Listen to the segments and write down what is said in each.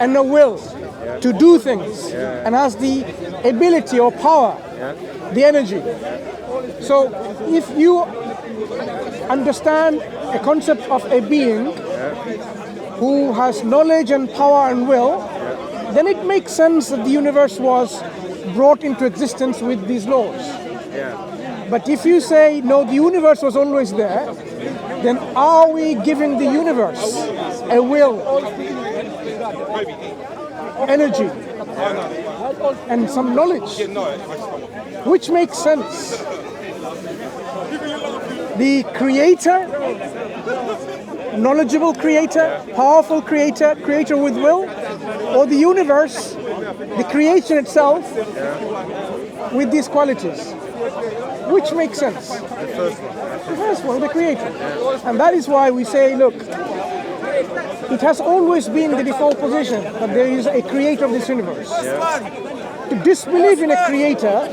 and a will to do things, and has the ability or power, the energy. So if you understand a concept of a being who has knowledge and power and will, then it makes sense that the universe was brought into existence with these laws. But if you say, no, the universe was always there, then are we giving the universe a will, energy, and some knowledge? Which makes sense. The creator, knowledgeable creator, powerful creator, creator with will, or the universe, the creation itself, with these qualities. Which makes sense? The first one. The first one, the creator. And that is why we say, look, it has always been the default position that there is a creator of this universe. To disbelieve in a creator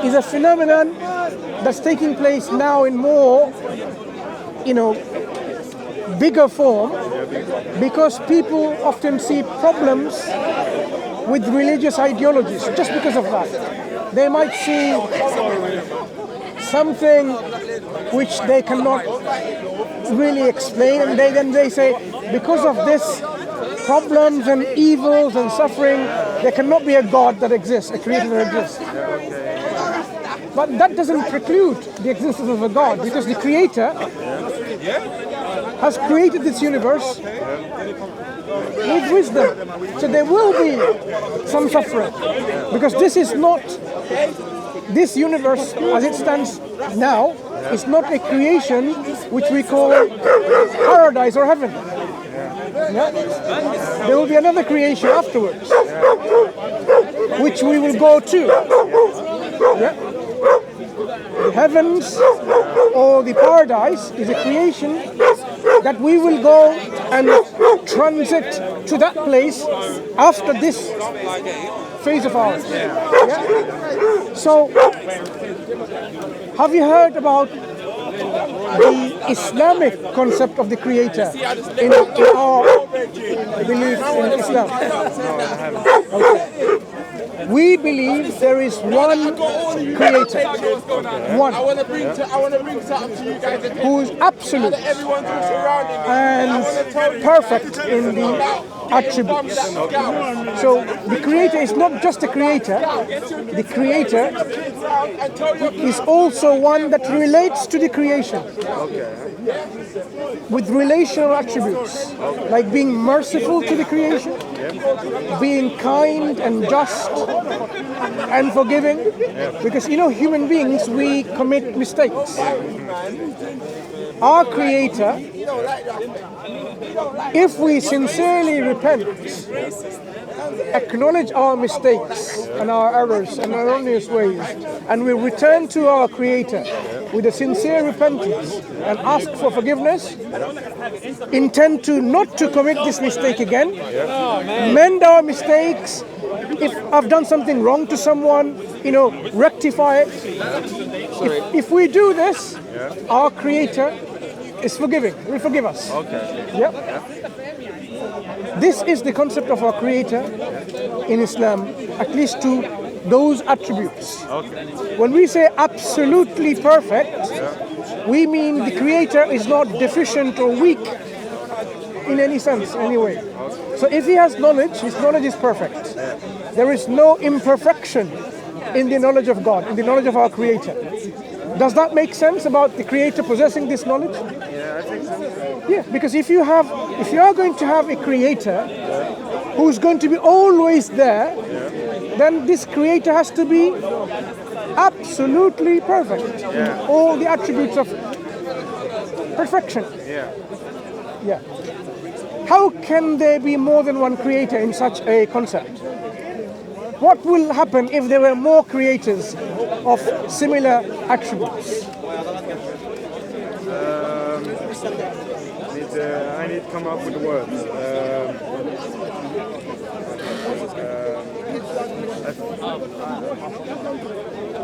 is a phenomenon that's taking place now in more, bigger form, because people often see problems with religious ideologies just because of that. They might see something which they cannot really explain, and then they say, because of this problems and evils and suffering, there cannot be a God that exists, a creator that exists. But that doesn't preclude the existence of a God, because the creator has created this universe with wisdom. So there will be some suffering, because this universe as it stands now is not a creation which we call paradise or heaven. There will be another creation afterwards, which we will go to. The heavens or the paradise is a creation that we will go and transit to that place after this phase of ours. So, have you heard about the Islamic concept of the creator in our belief in Islam? Okay. We believe there is one creator, one, who is absolute and perfect in the attributes. So the creator is not just a creator, the creator is also one that relates to the creation with relational attributes, like being merciful to the creation, being kind and just and forgiving, because human beings, we commit mistakes. Our creator, if we sincerely repent, acknowledge our mistakes and our errors and erroneous ways, and we return to our creator with a sincere repentance and ask for forgiveness, intend to not to commit this mistake again, mend our mistakes. If I've done something wrong to someone, rectify it. If we do this, our creator is forgiving. Will forgive us. This is the concept of our creator in Islam, at least to those attributes. When we say absolutely perfect, we mean the creator is not deficient or weak in any sense, anyway. So if he has knowledge, his knowledge is perfect. There is no imperfection in the knowledge of God, in the knowledge of our creator. Does that make sense about the creator possessing this knowledge? Yeah, I think so. Yeah, because if you are going to have a creator who's going to be always there, then this creator has to be absolutely perfect. All the attributes of perfection. Yeah. How can there be more than one creator in such a concept? What will happen if there were more creators of similar attributes? I need to come up with the words.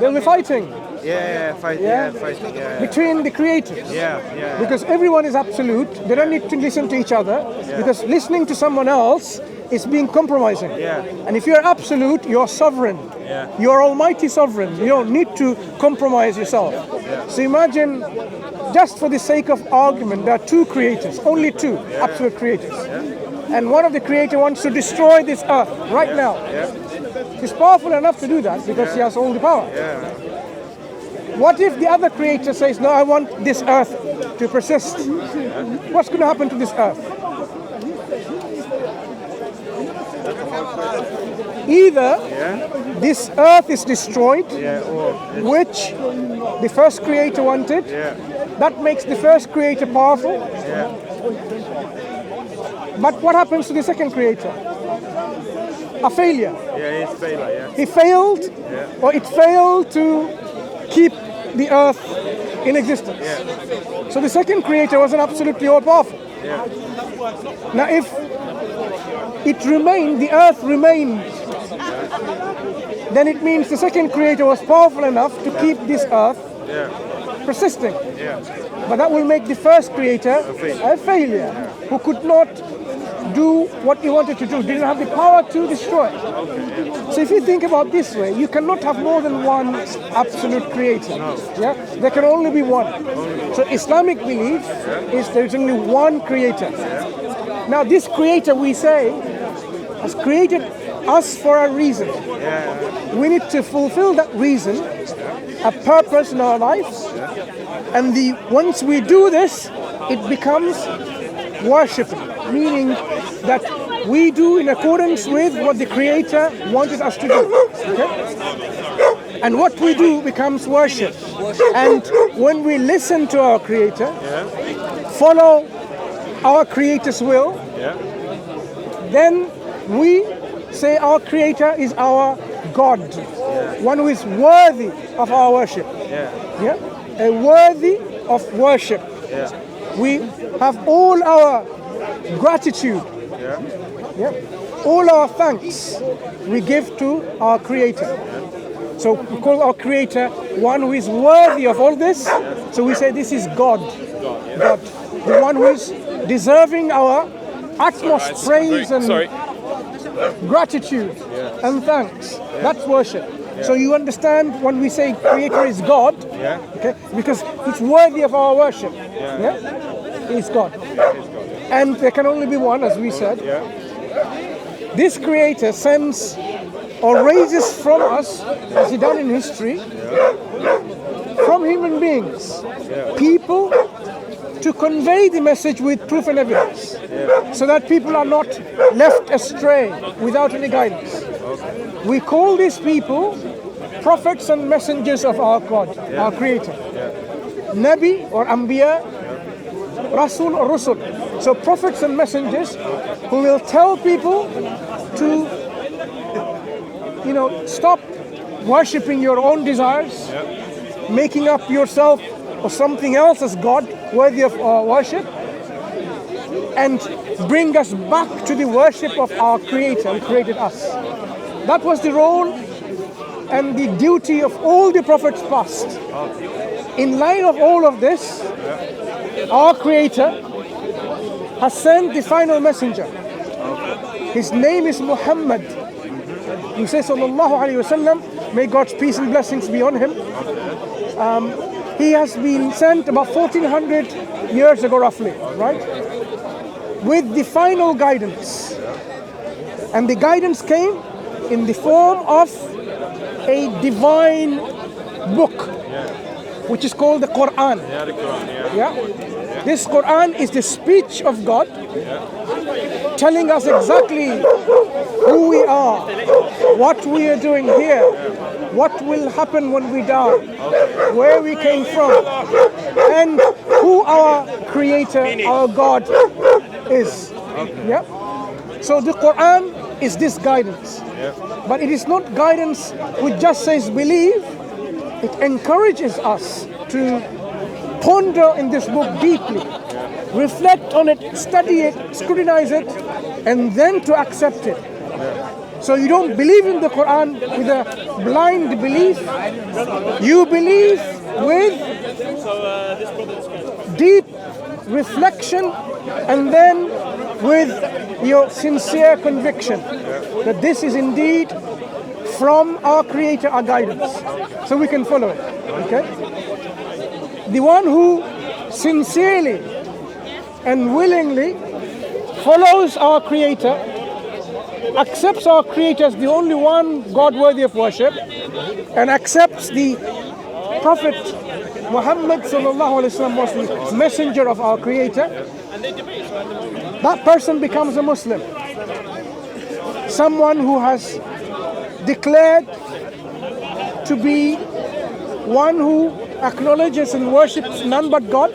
They'll be fighting. Fighting. Between the creators. Yeah. Because everyone is absolute. They don't need to listen to each other. Because listening to someone else is being compromising. Yeah. And if you're absolute, you're sovereign. Yeah. You're almighty sovereign. You don't need to compromise yourself. Yeah. So imagine, just for the sake of argument, there are two creators, only two absolute creators. And one of the creator wants to destroy this earth right now. He's powerful enough to do that because he has all the power. What if the other creator says, no, I want this earth to persist? What's going to happen to this earth? Either this earth is destroyed, which the first creator wanted. That makes the first creator powerful. But what happens to the second creator? A failure. Yeah, he's failure. He failed, or it failed to keep the earth in existence. So the second creator wasn't absolutely all powerful. Now if it remained, the earth remained, then it means the second creator was powerful enough to keep this earth persisting. But that will make the first creator a failure, who could not do what he wanted to do, didn't have the power to destroy. So if you think about this way, you cannot have more than one absolute creator. There can only be one. So Islamic belief is there's only one creator. Now this creator, we say, has created us for a reason. We need to fulfill that reason, a purpose in our lives, and once we do this, it becomes worshiping, meaning that we do in accordance with what the Creator wanted us to do. Okay? And what we do becomes worship. And when we listen to our Creator, follow our Creator's will, then we say our Creator is our God, one who is worthy of our worship. A worthy of worship. We have all our gratitude, all our thanks we give to our Creator. So we call our Creator one who is worthy of all this. So we say this is God, the one who is deserving our utmost praise and gratitude and thanks. That's worship. So you understand when we say Creator is God, okay, because He's worthy of our worship. He's God. And there can only be one, as we said. This Creator sends or raises from us, as He done in history, from human beings, people to convey the message with proof and evidence, so that people are not left astray without any guidance. We call these people prophets and messengers of our God, our Creator. Nabi or Anbiya, Rasul or Rusul. So prophets and messengers who will tell people to, stop worshipping your own desires, making up yourself or something else as God worthy of worship, and bring us back to the worship of our Creator who created us. That was the role and the duty of all the prophets past. In line of all of this, our Creator has sent the final messenger. His name is Muhammad. He says, Sallallahu Alaihi Wasallam, may God's peace and blessings be on him. He has been sent about 1400 years ago roughly, right? With the final guidance. And the guidance came in the form of a divine book, which is called the Quran. This Quran is the speech of God, telling us exactly who we are, what we are doing here, what will happen when we die, where we came from, and who our Creator, our God is. So the Quran is this guidance. But it is not guidance which just says believe. It encourages us to ponder in this book deeply, reflect on it, study it, scrutinize it, and then to accept it. So you don't believe in the Quran with a blind belief. You believe with deep reflection and then with your sincere conviction that this is indeed from our Creator, our guidance, so we can follow it. Okay? The one who sincerely and willingly follows our Creator, accepts our Creator as the only one God worthy of worship, and accepts the Prophet Muhammad sallallahu alaihi wasallam was the messenger of our Creator, that person becomes a Muslim. Someone who has declared to be one who acknowledges and worships none but God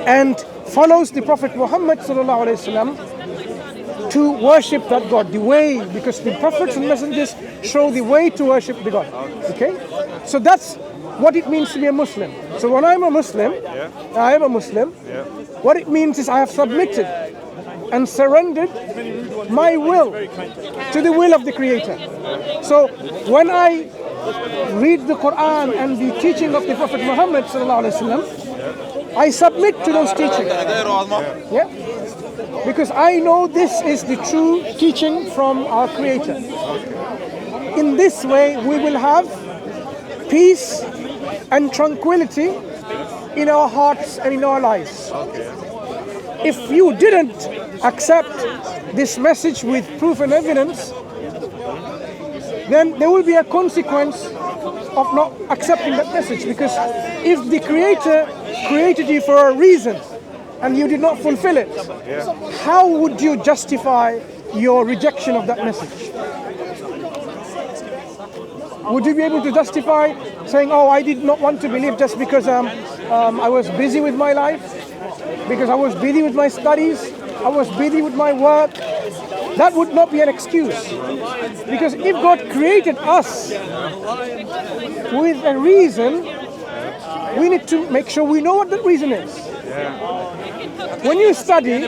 and follows the Prophet Muhammad sallallahu alaihi wasallam to worship that God, the way, because the prophets and messengers show the way to worship the God. Okay? So that's what it means to be a Muslim. So when I'm a Muslim, I am a Muslim, what it means is I have submitted and surrendered my will to the will of the Creator. So when I read the Quran and the teaching of the Prophet Muhammad sallallahu alaihi wasallam, I submit to those teachings. Yeah? Because I know this is the true teaching from our Creator. In this way, we will have peace and tranquility in our hearts and in our lives. If you didn't accept this message with proof and evidence, then there will be a consequence of not accepting that message. Because if the Creator created you for a reason and you did not fulfill it, how would you justify your rejection of that message? Would you be able to justify saying, oh, I did not want to believe just because I was busy with my life, because I was busy with my studies, I was busy with my work? That would not be an excuse. Because if God created us with a reason, we need to make sure we know what that reason is. When you study,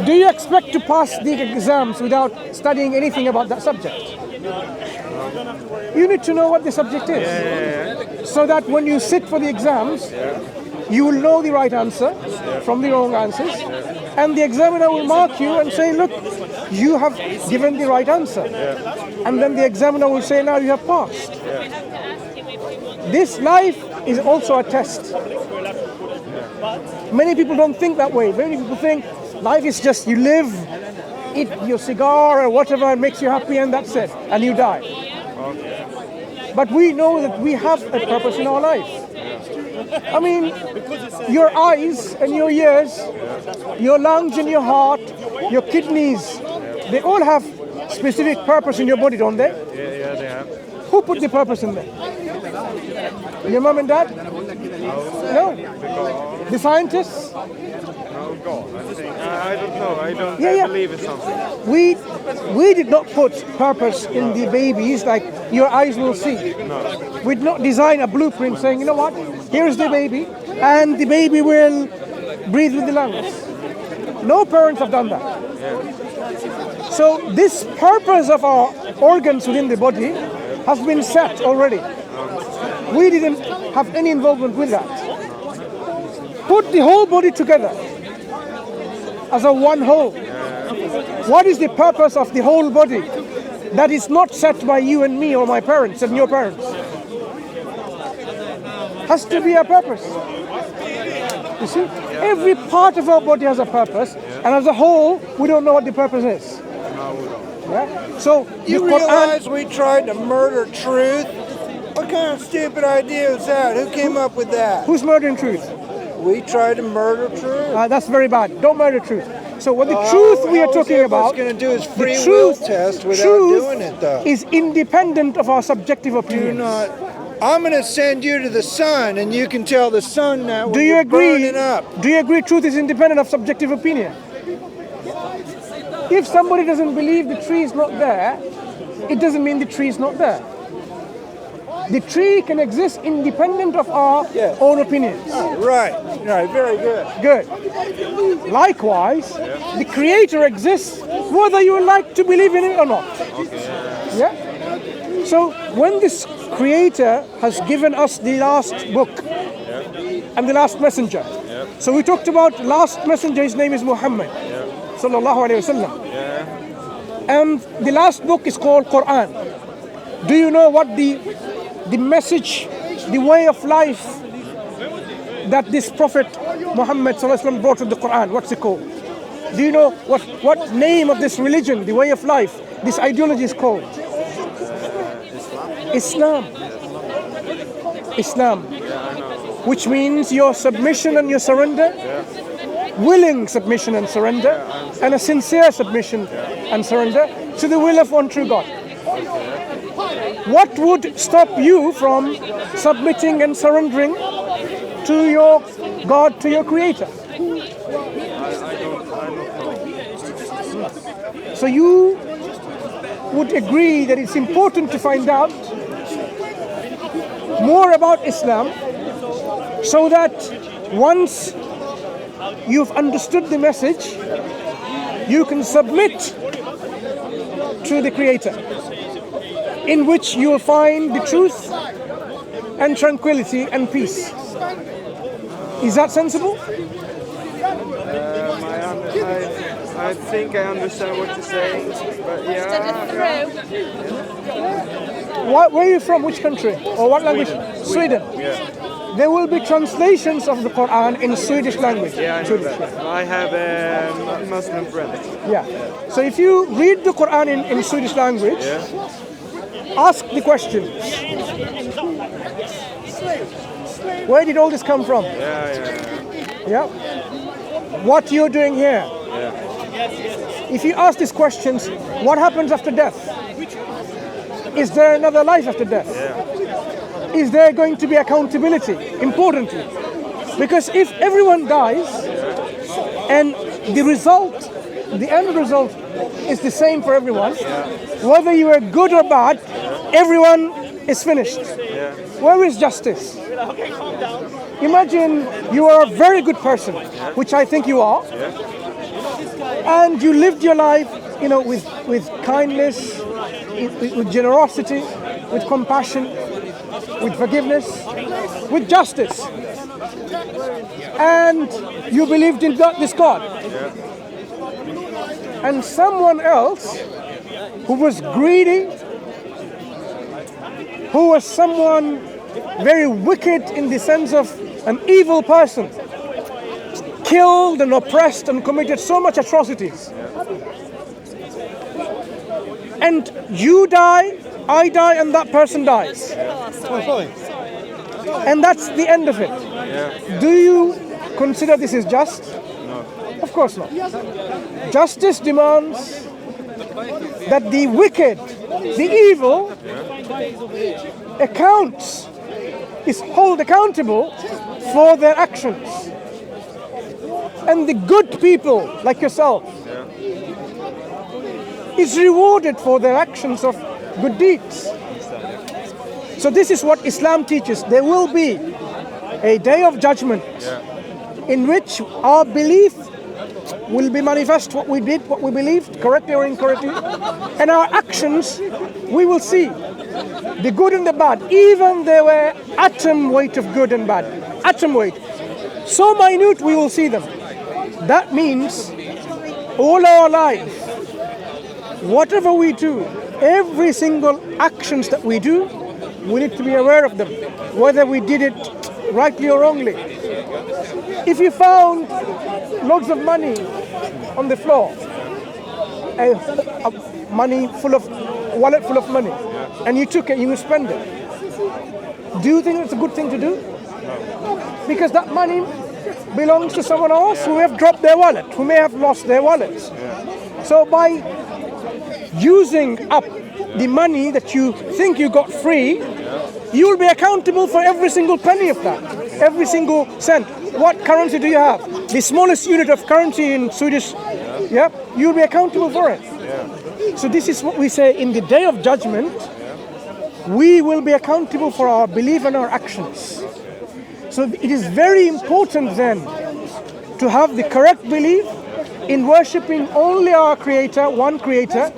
do you expect to pass the exams without studying anything about that subject? You need to know what the subject is, so that when you sit for the exams, you will know the right answer from the wrong answers, and the examiner will mark you and say, look, you have given the right answer. And then the examiner will say, now you have passed. This life is also a test. Many people don't think that way. Many people think life is just you live, eat your cigar or whatever makes you happy, and that's it, and you die. But we know that we have a purpose in our life. I mean, your eyes and your ears, your lungs and your heart, your kidneys, they all have specific purpose in your body, don't they? Yeah, they have. Who put the purpose in there? Your mom and dad? No. The scientists? No, God. I don't know. I believe in something. We did not put purpose in the babies like your eyes will see. No. We did not design a blueprint saying, you know what, here's the baby, and the baby will breathe with the lungs. No parents have done that. Yeah. So this purpose of our organs within the body has been set already. We didn't have any involvement with that. Put the whole body together as a one whole. What is the purpose of the whole body that is not set by you and me or my parents and your parents? Has to be a purpose. You see, every part of our body has a purpose, and as a whole, we don't know what the purpose is. Yeah? So you realize we tried to murder truth? What kind of stupid idea is that? Who came up with that? Who's murdering truth? We tried to murder truth. That's very bad. Don't murder truth. So what the truth we are talking about, going to do is free the will truth, test without doing it, though. is independent of our subjective opinions. I'm going to send you to the sun, and you can tell the sun that Do you agree? burning up. Do you agree? Truth is independent of subjective opinion. If somebody doesn't believe the tree is not there, it doesn't mean the tree is not there. The tree can exist independent of our own opinions. Right, very good. Good. Likewise, the Creator exists whether you like to believe in it or not. Yeah? So when this Creator has given us the last book and the last messenger, So we talked about last messenger, his name is Muhammad. Sallallahu Alaihi Wasallam. And the last book is called Quran. Do you know what the message, the way of life that this Prophet Muhammad Sallallahu Alaihi Wasallam brought to the Quran? What's it called? Do you know what name of this religion, the way of life, this ideology is called? Islam. Islam. Which means your submission and your surrender, willing submission and surrender, and a sincere submission and surrender to the will of one true God. What would stop you from submitting and surrendering to your God, to your Creator? So you would agree that it's important to find out more about Islam, so that once you've understood the message, you can submit to the Creator, in which you will find the truth and tranquility and peace. Is that sensible? I think I understand what you're saying, but Where are you from? Which country? Or what language? Sweden. There will be translations of the Quran in Swedish language. I have a Muslim friend. So if you read the Quran in Swedish language, ask the questions. Where did all this come from? What you're doing here? If you ask these questions, what happens after death? Is there another life after death? Is there going to be accountability? Importantly, because if everyone dies and the end result is the same for everyone, whether you are good or bad, everyone is finished. Where is justice? Imagine you are a very good person, which I think you are, and you lived your life, with kindness, with generosity, with compassion, with forgiveness, with justice, and you believed in this God. And someone else who was greedy, who was someone very wicked in the sense of an evil person, killed and oppressed and committed so much atrocities. And you die, I die, and that person dies. And that's the end of it. Do you consider this is just? No. Of course not. Justice demands that the wicked, the evil, is held accountable for their actions. And the good people, like yourself, is rewarded for their actions of good deeds. So this is what Islam teaches. There will be a day of judgment in which our belief will be manifest, what we did, what we believed, correctly or incorrectly, and our actions, we will see the good and the bad. Even there were atom weight of good and bad, atom weight, so minute we will see them. That means all our life, whatever we do, every single actions that we do, we need to be aware of them, whether we did it rightly or wrongly. If you found loads of money on the floor, a wallet full of money, and you took it, you will spend it, do you think it's a good thing to do? Because that money belongs to someone else who have dropped their wallet, who may have lost their wallets. So by using up the money that you think you got free, you will be accountable for every single penny of that, every single cent. What currency do you have? The smallest unit of currency in Swedish, you'll be accountable for it. So this is what we say, in the day of judgment, we will be accountable for our belief and our actions. So it is very important then to have the correct belief in worshipping only our Creator, one Creator,